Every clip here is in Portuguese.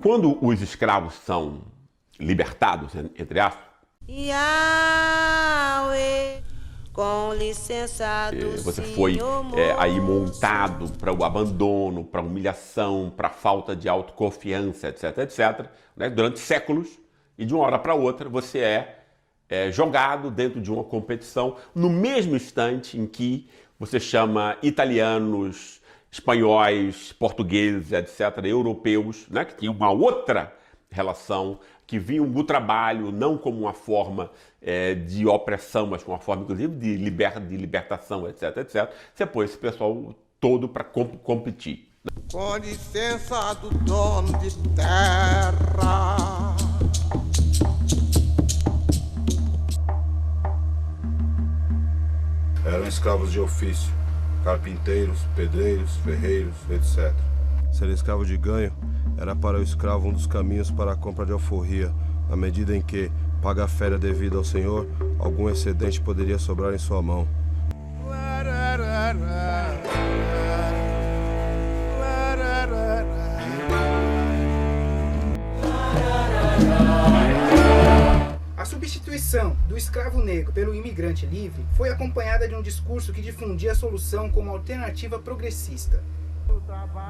Quando os escravos são libertados, entre aspas, Yahweh, com licença do você foi Senhor aí montado para o abandono, para a humilhação, para a falta de autoconfiança, etc, né, durante séculos, e de uma hora para outra você é jogado dentro de uma competição no mesmo instante em que você chama italianos, espanhóis, portugueses, etc, europeus, né, que tinham uma outra relação, que viam o trabalho não como uma forma de opressão, mas como uma forma, inclusive, de libertação, etc. Você pôs esse pessoal todo para competir. Com licença do dono de terra. Eram escravos de ofício, carpinteiros, pedreiros, ferreiros, etc. Ser escravo de ganho era para o escravo um dos caminhos para a compra de alforria, na medida em que, paga a férias devida ao senhor, algum excedente poderia sobrar em sua mão. A substituição do escravo negro pelo imigrante livre foi acompanhada de um discurso que difundia a solução como alternativa progressista.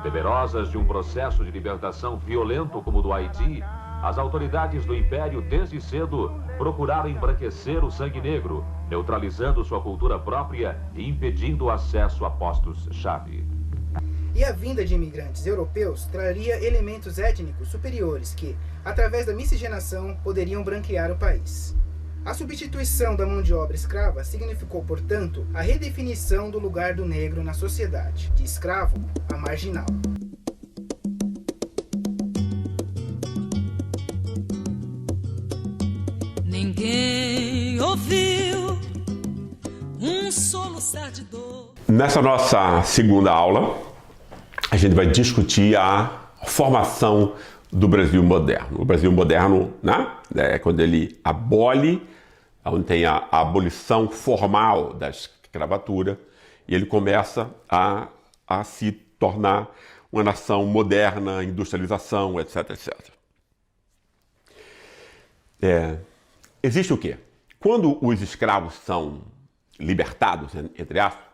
Temerosas de um processo de libertação violento como o do Haiti, as autoridades do Império, desde cedo, procuraram embranquecer o sangue negro, neutralizando sua cultura própria e impedindo o acesso a postos-chave. E a vinda de imigrantes europeus traria elementos étnicos superiores que, através da miscigenação, poderiam branquear o país. A substituição da mão de obra escrava significou, portanto, a redefinição do lugar do negro na sociedade, de escravo a marginal. Ninguém ouviu um soluçar de dor. Nessa nossa segunda aula, a gente vai discutir a formação do Brasil moderno. O Brasil moderno, né, é quando ele abole, onde tem a abolição formal da escravatura, e ele começa a se tornar uma nação moderna, industrialização, etc. Existe o quê? Quando os escravos são libertados, entre aspas,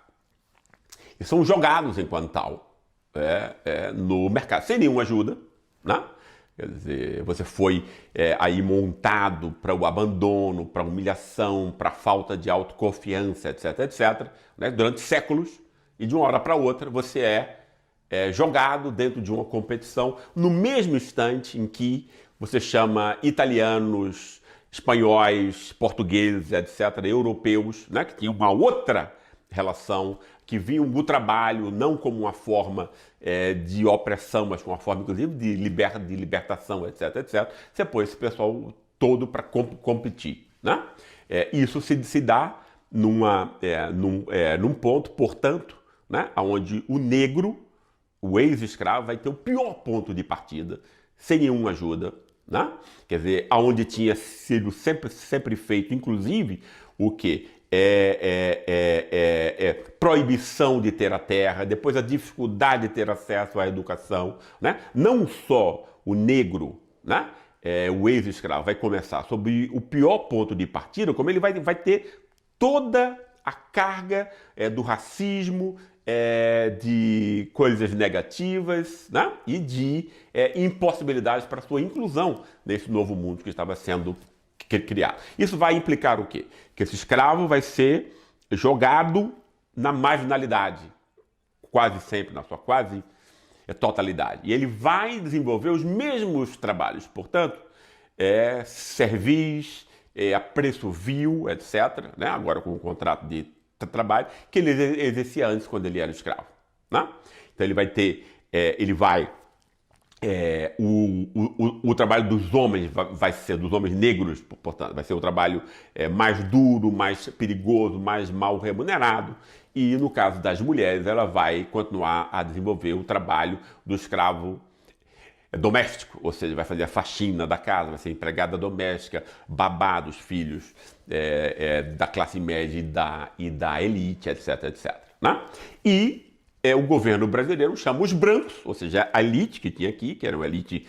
eles são jogados enquanto tal no mercado, sem nenhuma ajuda, né? Quer dizer, você foi aí montado para o abandono, para a humilhação, para a falta de autoconfiança, etc, né? Durante séculos, e de uma hora para outra você é jogado dentro de uma competição no mesmo instante em que você chama italianos, espanhóis, portugueses, etc, europeus, né? Que tinham uma outra relação, que viam o trabalho não como uma forma de opressão, mas como uma forma, inclusive, de libertação, etc. Você pôs esse pessoal todo para competir, né? Isso se dá num ponto, portanto, né, onde o negro, o ex-escravo, vai ter o pior ponto de partida, sem nenhuma ajuda, né? Quer dizer, aonde tinha sido sempre feito, inclusive, o que? Proibição de ter a terra, depois a dificuldade de ter acesso à educação, né? Não só o negro, né? O ex-escravo vai começar sob o pior ponto de partida, como ele vai ter toda a carga do racismo, de coisas negativas, né? E de impossibilidades para sua inclusão nesse novo mundo que estava sendo criado. Isso vai implicar o quê? Que esse escravo vai ser jogado na marginalidade, quase sempre, na sua quase totalidade. E ele vai desenvolver os mesmos trabalhos, portanto, servis, a preço vil, etc., né? Agora com o contrato de trabalho, que ele exercia antes quando ele era escravo, né? Então ele vai ter, o trabalho dos homens vai ser, dos homens negros, portanto, vai ser o trabalho mais duro, mais perigoso, mais mal remunerado. E no caso das mulheres, ela vai continuar a desenvolver o trabalho do escravo doméstico, ou seja, vai fazer a faxina da casa, vai ser empregada doméstica, babá dos filhos da classe média e da elite, etc, etc. Né? E o governo brasileiro chama os brancos, ou seja, a elite que tinha aqui, que era uma elite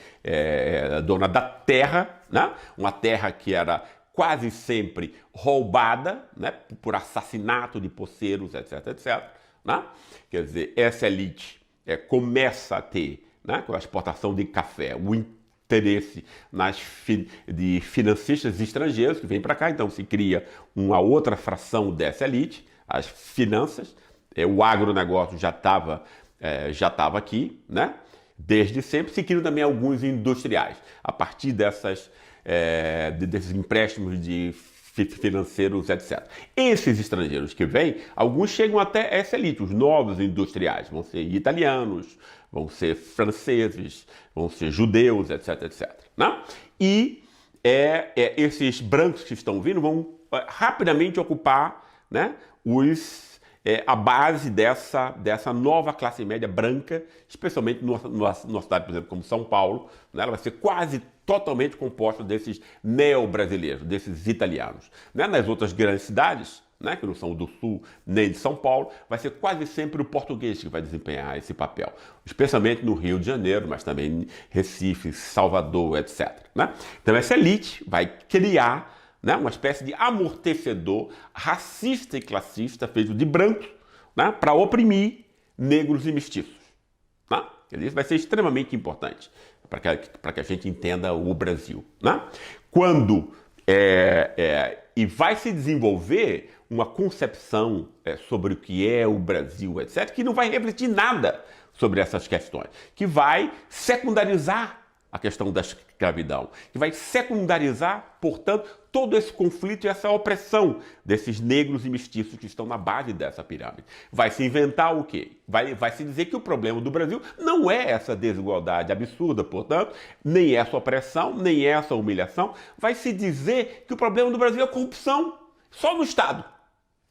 dona da terra, né? Uma terra que era quase sempre roubada, né? Por assassinato de poceiros, etc, etc. Né? Quer dizer, essa elite começa a ter, né, com a exportação de café, o interesse de financistas estrangeiros que vêm para cá, então se cria uma outra fração dessa elite, as finanças. O agronegócio já estava aqui, né? Desde sempre. Se criam também alguns industriais, a partir desses empréstimos financeiros, etc. Esses estrangeiros que vêm, alguns chegam até essa elite, os novos industriais, vão ser italianos, vão ser franceses, vão ser judeus, etc, etc. Né? E esses brancos que estão vindo vão rapidamente ocupar, né, a base dessa nova classe média branca, especialmente numa cidade, por exemplo, como São Paulo, né? Ela vai ser quase totalmente composta desses neo-brasileiros, desses italianos. Né? Nas outras grandes cidades, né, que não são do Sul nem de São Paulo, vai ser quase sempre o português que vai desempenhar esse papel, especialmente no Rio de Janeiro, mas também em Recife, Salvador, etc. Né? Então essa elite vai criar, né, uma espécie de amortecedor racista e classista feito de brancos, né, para oprimir negros e mestiços. Né? Isso vai ser extremamente importante para que a gente entenda o Brasil. Né? E vai se desenvolver uma concepção sobre o que é o Brasil, etc., que não vai refletir nada sobre essas questões, que vai secundarizar a questão da escravidão, que vai secundarizar, portanto, todo esse conflito e essa opressão desses negros e mestiços que estão na base dessa pirâmide. Vai se inventar o quê? Vai se dizer que o problema do Brasil não é essa desigualdade absurda, portanto, nem essa opressão, nem essa humilhação. Vai se dizer que o problema do Brasil é a corrupção só no Estado.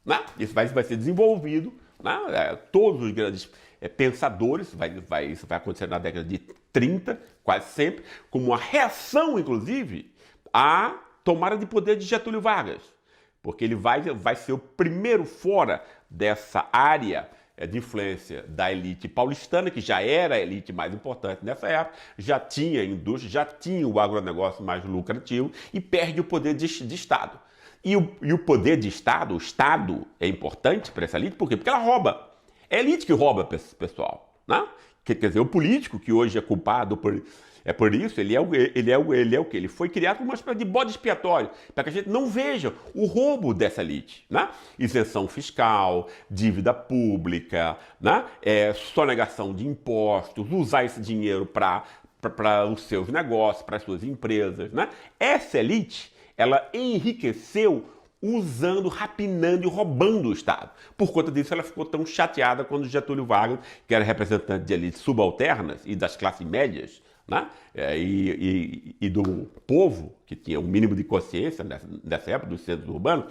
Né? Isso vai ser desenvolvido, né? Todos os grandes pensadores, isso vai acontecer na década de 30, quase sempre, como uma reação, inclusive, à tomada de poder de Getúlio Vargas, porque ele vai ser o primeiro fora dessa área de influência da elite paulistana, que já era a elite mais importante nessa época, já tinha a indústria, já tinha o agronegócio mais lucrativo e perde o poder de Estado. E o poder de Estado, o Estado é importante para essa elite, por quê? Porque ela rouba. É a elite que rouba, pessoal. Né? Quer dizer, o político que hoje é culpado por isso, ele é o quê? Ele foi criado como uma espécie de bode expiatório, para que a gente não veja o roubo dessa elite. Né? Isenção fiscal, dívida pública, né? Sonegação de impostos, usar esse dinheiro para os seus negócios, para as suas empresas. Né? Essa elite, ela enriqueceu usando, rapinando e roubando o Estado. Por conta disso, ela ficou tão chateada quando Getúlio Vargas, que era representante de elites subalternas e das classes médias, né, e do povo, que tinha um mínimo de consciência nessa época, dos centros urbanos,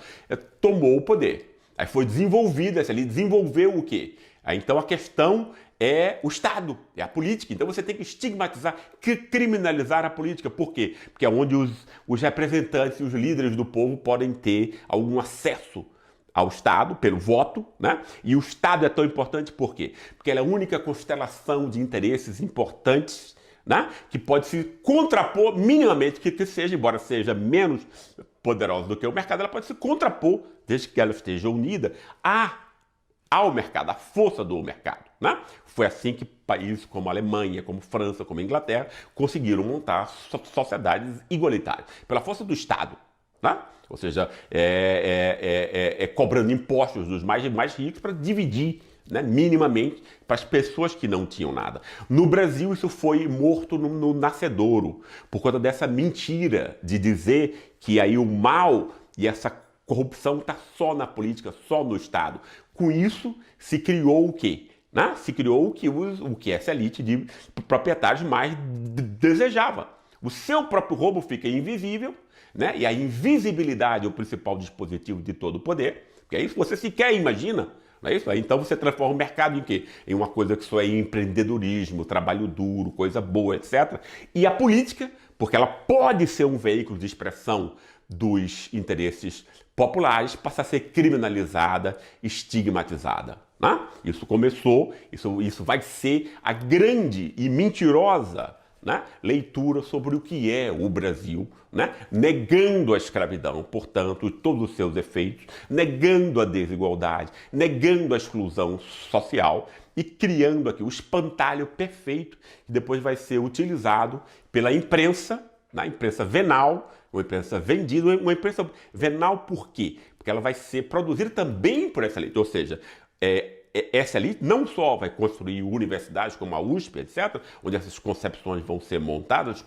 tomou o poder. Aí foi desenvolvida essa elite, desenvolveu o quê? Aí, então a questão é o Estado, é a política. Então você tem que estigmatizar, criminalizar a política. Por quê? Porque é onde os representantes e os líderes do povo podem ter algum acesso ao Estado pelo voto, né? E o Estado é tão importante por quê? Porque ele é a única constelação de interesses importantes, né, que pode se contrapor minimamente, que seja, embora seja menos poderosa do que o mercado, ela pode se contrapor, desde que ela esteja unida ao mercado, à força do mercado. Né? Foi assim que países como a Alemanha, como França, como a Inglaterra conseguiram montar sociedades igualitárias, pela força do Estado. Né? Ou seja, cobrando impostos dos mais ricos para dividir, né, minimamente para as pessoas que não tinham nada. No Brasil isso foi morto no nascedouro, por conta dessa mentira de dizer que aí o mal e essa corrupção está só na política, só no Estado. Com isso se criou o quê? Né? Se criou o que essa elite de proprietários mais desejava. O seu próprio roubo fica invisível, né? E a invisibilidade é o principal dispositivo de todo o poder, porque é isso que você sequer imagina. Não é isso? Aí, então você transforma o mercado em quê? Em uma coisa que só é empreendedorismo, trabalho duro, coisa boa, etc. E a política, porque ela pode ser um veículo de expressão dos interesses populares, passa a ser criminalizada, estigmatizada. Né? Isso começou, isso vai ser a grande e mentirosa, né, leitura sobre o que é o Brasil, né, negando a escravidão, portanto, todos os seus efeitos, negando a desigualdade, negando a exclusão social e criando aqui o espantalho perfeito que depois vai ser utilizado pela imprensa, na imprensa venal, uma imprensa vendida, uma imprensa venal por quê? Porque ela vai ser produzida também por essa elite, ou seja, essa elite não só vai construir universidades como a USP, etc., onde essas concepções vão ser montadas,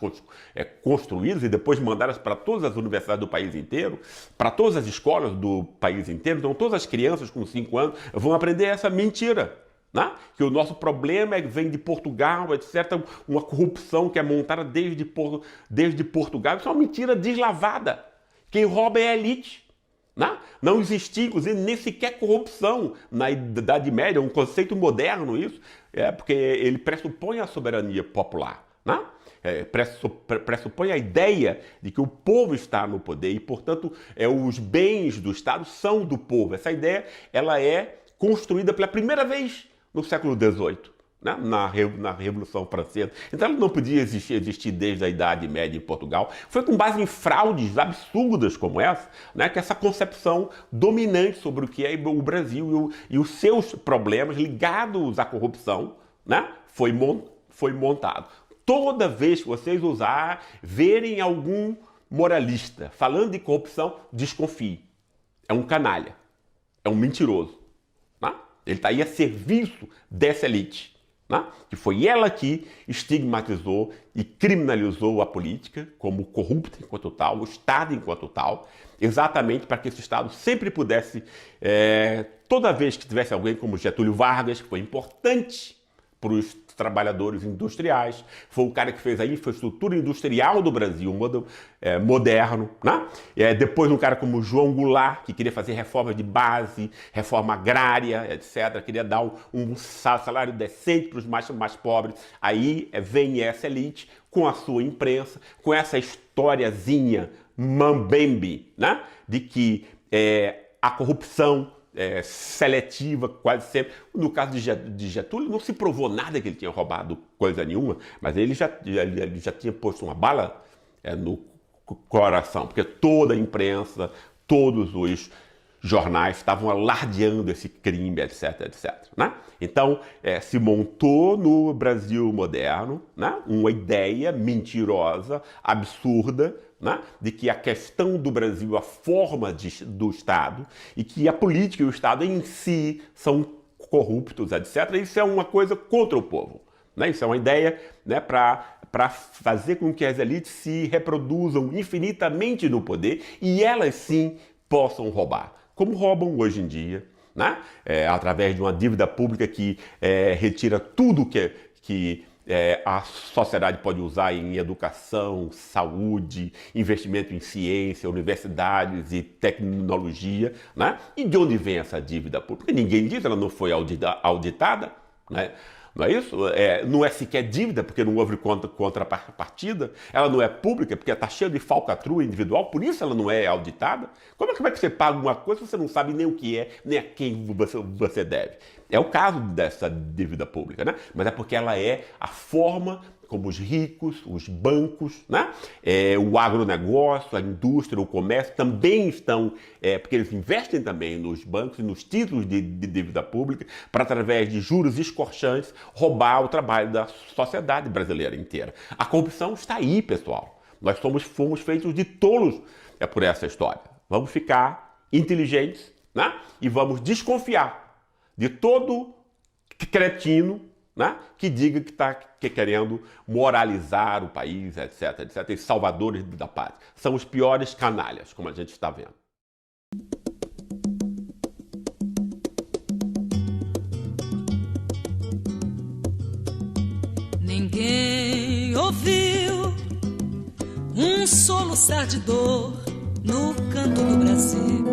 construídas e depois mandadas para todas as universidades do país inteiro, para todas as escolas do país inteiro. Então todas as crianças com 5 anos vão aprender essa mentira, né? Que o nosso problema vem de Portugal, etc., uma corrupção que é montada desde Portugal. Isso é uma mentira deslavada. Quem rouba é a elite. Não existia, inclusive, nem sequer corrupção na Idade Média, um conceito moderno isso, porque ele pressupõe a soberania popular, né? Pressupõe a ideia de que o povo está no poder e, portanto, os bens do Estado são do povo. Essa ideia ela é construída pela primeira vez no século XVIII. Né? Na Revolução Francesa. Então ela não podia existir desde a Idade Média em Portugal. Foi com base em fraudes absurdas como essa, né, que essa concepção dominante sobre o que é o Brasil e os seus problemas ligados à corrupção, né, foi montado. Toda vez que vocês verem algum moralista falando de corrupção, desconfie. É um canalha. É um mentiroso. Né? Ele está aí a serviço dessa elite. Né? Que foi ela que estigmatizou e criminalizou a política como corrupta enquanto tal, o Estado enquanto tal, exatamente para que esse Estado sempre pudesse, toda vez que tivesse alguém como Getúlio Vargas, que foi importante para os trabalhadores industriais, foi o cara que fez a infraestrutura industrial do Brasil, moderno, né? Depois um cara como João Goulart, que queria fazer reforma de base, reforma agrária, etc., queria dar um salário decente para os mais pobres. Aí vem essa elite com a sua imprensa, com essa historiazinha mambembe, né? De que a corrupção seletiva, quase sempre. No caso de Getúlio, não se provou nada que ele tinha roubado coisa nenhuma, mas ele já tinha posto uma bala no coração, porque toda a imprensa, todos os jornais estavam alardeando esse crime, etc, etc. Né? Então, se montou no Brasil moderno, né, uma ideia mentirosa, absurda, né, de que a questão do Brasil, a forma do Estado, e que a política e o Estado em si são corruptos, etc. Isso é uma coisa contra o povo. Né? Isso é uma ideia, né, para fazer com que as elites se reproduzam infinitamente no poder e elas sim possam roubar, como roubam hoje em dia, né? Através de uma dívida pública que retira tudo que a sociedade pode usar em educação, saúde, investimento em ciência, universidades e tecnologia, né? E de onde vem essa dívida pública? Ninguém diz, ela não foi auditada, né? Não é isso? Não é sequer dívida, porque não houve contrapartida. Ela não é pública, porque está cheia de falcatrua individual, por isso ela não é auditada. Como é que você paga uma coisa se você não sabe nem o que é, nem a quem você deve? É o caso dessa dívida pública, né? Mas é porque ela é a forma como os ricos, os bancos, né? O agronegócio, a indústria, o comércio também estão, porque eles investem também nos bancos e nos títulos de dívida pública para, através de juros escorchantes, roubar o trabalho da sociedade brasileira inteira. A corrupção está aí, pessoal. Nós fomos feitos de tolos por essa história. Vamos ficar inteligentes, né? E vamos desconfiar de todo cretino, né, que diga que está querendo moralizar o país, etc, etc. E salvadores da pátria. São os piores canalhas, como a gente está vendo. Ninguém ouviu um soluçar de dor no canto do Brasil.